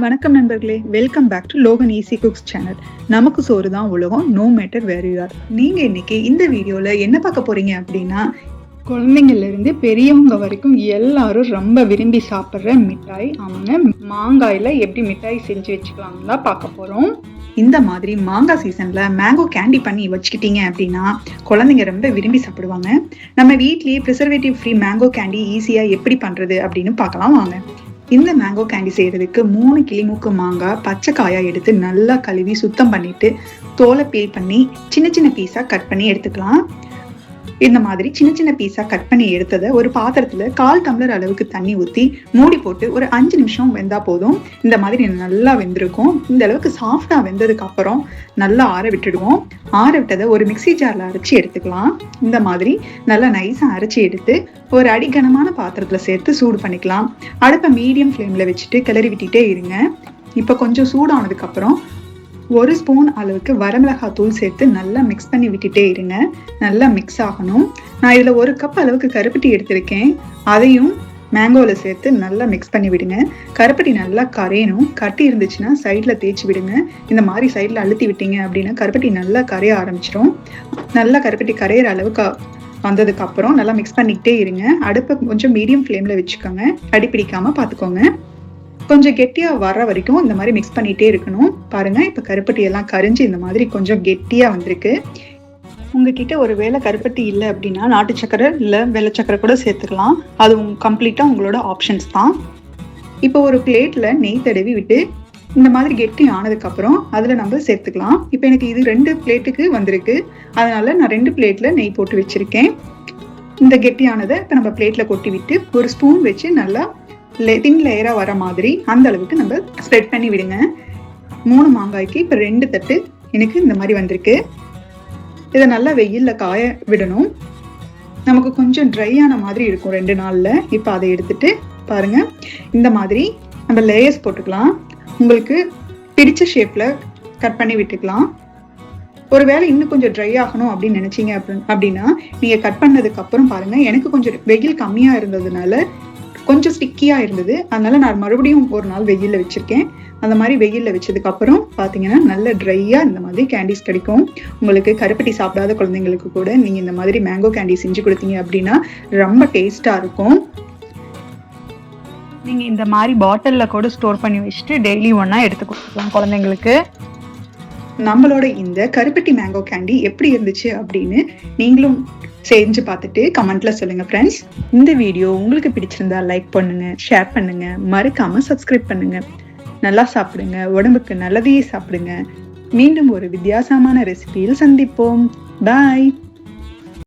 வணக்கம் நண்பர்களே, welcome back to Logan easy cooks channel. நமக்கு சோறு தான் உலகம், no matter where you are. நீங்க இன்னைக்கு இந்த வீடியோல என்ன பார்க்க போறீங்க அப்படின்னா, குழந்தைங்கள்ல இருந்து பெரியவங்க வரைக்கும் எல்லாரும் ரொம்ப விரும்பி சாப்பிட்ற மிட்டாய், அவங்க மாங்காயில எப்படி மிட்டாய் செஞ்சு வச்சுக்கலாம்னு தான் பார்க்க போறோம். இந்த மாதிரி மாங்காய் சீசன்ல மேங்கோ கேண்டி பண்ணி வச்சுக்கிட்டீங்க அப்படின்னா குழந்தைங்க ரொம்ப விரும்பி சாப்பிடுவாங்க. நம்ம வீட்லயே ப்ரிசர்வேட்டிவ் ஃப்ரீ மேங்கோ கேண்டி ஈஸியா எப்படி பண்றது அப்படின்னு பார்க்கலாம் வாங்க. இந்த மேங்கோ கேண்டி செய்யறதுக்கு 3 கிளிமூக்கு மாங்காய் பச்சை காயா எடுத்து நல்லா கழுவி சுத்தம் பண்ணிட்டு தோலை பீல் பண்ணி சின்ன சின்ன பீஸா கட் பண்ணி எடுத்துக்கலாம். இந்த மாதிரி சின்ன சின்ன பீஸா கட் பண்ணி எடுத்ததை ஒரு பாத்திரத்துல 1/4 டம்ளர் அளவுக்கு தண்ணி ஊற்றி மூடி போட்டு ஒரு 5 நிமிஷம் வெந்தா போதும். இந்த மாதிரி நல்லா வெந்திருக்கும். இந்த அளவுக்கு சாஃப்டா வெந்ததுக்கு அப்புறம் நல்லா ஆற விட்டுடுவோம். ஆற விட்டதை ஒரு மிக்சி ஜார்ல அரைச்சி எடுத்துக்கலாம். இந்த மாதிரி நல்லா நைஸா அரைச்சி எடுத்து ஒரு அடிகனமான பாத்திரத்துல சேர்த்து சூடு பண்ணிக்கலாம். அடுப்பை மீடியம் ஃப்ளேம்ல வச்சுட்டு கிளறி விட்டுட்டே இருங்க. இப்ப கொஞ்சம் சூடானதுக்கு அப்புறம் 1 ஸ்பூன் அளவுக்கு வரமிளகாய் தூள் சேர்த்து நல்லா மிக்ஸ் பண்ணி விட்டுட்டே இருங்க. நல்லா மிக்ஸ் ஆகணும். நான் இதுல 1 கப் அளவுக்கு கருப்பட்டி எடுத்திருக்கேன். அதையும் மேங்கோல சேர்த்து நல்லா மிக்ஸ் பண்ணி விடுங்க. கருப்பட்டி நல்லா கரையணும். கட்டி இருந்துச்சுன்னா சைட்ல தேய்ச்சி விடுங்க. இந்த மாதிரி சைட்ல அழுத்தி விட்டீங்க அப்படின்னா கருப்பட்டி நல்லா கரைய ஆரம்பிச்சிடும். நல்லா கருப்பட்டி கரையிற அளவுக்கு வந்ததுக்கு அப்புறம் நல்லா மிக்ஸ் பண்ணிக்கிட்டே இருங்க. அடுப்பை கொஞ்சம் மீடியம் ஃப்ளேம்ல வச்சுக்கோங்க. அடி பிடிக்காம பாத்துக்கோங்க. கொஞ்சம் கெட்டியா வர்ற வரைக்கும் இந்த மாதிரி மிக்ஸ் பண்ணிட்டே இருக்கணும். பாருங்க, இப்ப கருப்பட்டி எல்லாம் கரைஞ்சு இந்த மாதிரி கொஞ்சம் கெட்டியா வந்திருக்கு. உங்ககிட்ட ஒரு வேளை கருப்பட்டி இல்லை அப்படின்னா நாட்டு சக்கரை இல்லை வெள்ளை சக்கரை கூட சேர்த்துக்கலாம். அது கம்ப்ளீட்டா உங்களோட ஆப்ஷன்ஸ் தான். இப்போ ஒரு பிளேட்ல நெய் தடவி விட்டு இந்த மாதிரி கெட்டி ஆனதுக்கு அப்புறம் அதுல நம்ம சேர்த்துக்கலாம். இப்போ எனக்கு இது 2 பிளேட்டுக்கு வந்திருக்கு. அதனால நான் 2 பிளேட்ல நெய் போட்டு வச்சிருக்கேன். இந்த கெட்டியானதை இப்போ நம்ம பிளேட்ல கொட்டி விட்டு ஒரு ஸ்பூன் வச்சு நல்லா தின் லேயரா வர மாதிரி அந்த அளவுக்கு நம்ம ஸ்ப்ரெட் பண்ணி விடுங்க. 3 மாங்காய்க்கு இப்ப 2 தட்டு எனக்கு இந்த மாதிரி வந்திருக்கு. இதை நல்லா வெயில்ல காய விடணும். நமக்கு கொஞ்சம் ட்ரை ஆன மாதிரி இருக்கும் 2 நாள்ல. இப்ப அதை எடுத்துட்டு பாருங்க, இந்த மாதிரி நம்ம லேயர்ஸ் போட்டுக்கலாம். உங்களுக்கு பிடிச்ச ஷேப்ல கட் பண்ணி விட்டுக்கலாம். ஒருவேளை இன்னும் கொஞ்சம் ட்ரை ஆகணும் அப்படின்னு நினைச்சீங்க அப்படின்னா நீங்க கட் பண்ணதுக்கு அப்புறம் பாருங்க, எனக்கு கொஞ்சம் வெயில் கம்மியா இருந்ததுனால கொஞ்சம் ஸ்டிக்கியா இருந்தது. அதனால நான் மறுபடியும் ஒரு நாள் வெயில்ல வச்சிருக்கேன். அந்த மாதிரி வெயில்ல வச்சதுக்கு அப்புறம் பாத்தீங்கன்னா நல்ல ட்ரையா இந்த மாதிரி கேண்டிஸ் கிடைக்கும். உங்களுக்கு கருப்பட்டி சாப்பிடாத குழந்தைங்களுக்கு கூட நீங்க இந்த மாதிரி மேங்கோ கேண்டி செஞ்சு கொடுத்தீங்க அப்படின்னா ரொம்ப டேஸ்டா இருக்கும். நீங்க இந்த மாதிரி பாட்டில்ல கூட ஸ்டோர் பண்ணி வச்சுட்டு டெய்லி ஒன்னா எடுத்து கொடுத்துக்கலாம் குழந்தைங்களுக்கு. நம்மளோட இந்த கருப்பட்டி மேங்கோ கேண்டி எப்படி இருந்துச்சு அப்படின்னு நீங்களும் செஞ்சு பார்த்துட்டு கமெண்ட்ல சொல்லுங்க ஃப்ரெண்ட்ஸ். இந்த வீடியோ உங்களுக்கு பிடிச்சிருந்தா லைக் பண்ணுங்க, ஷேர் பண்ணுங்க, மறக்காம சப்ஸ்கிரைப் பண்ணுங்க. நல்லா சாப்பிடுங்க, உடம்புக்கு நல்லதையே சாப்பிடுங்க. மீண்டும் ஒரு வித்தியாசமான ரெசிபியில் சந்திப்போம். பாய்.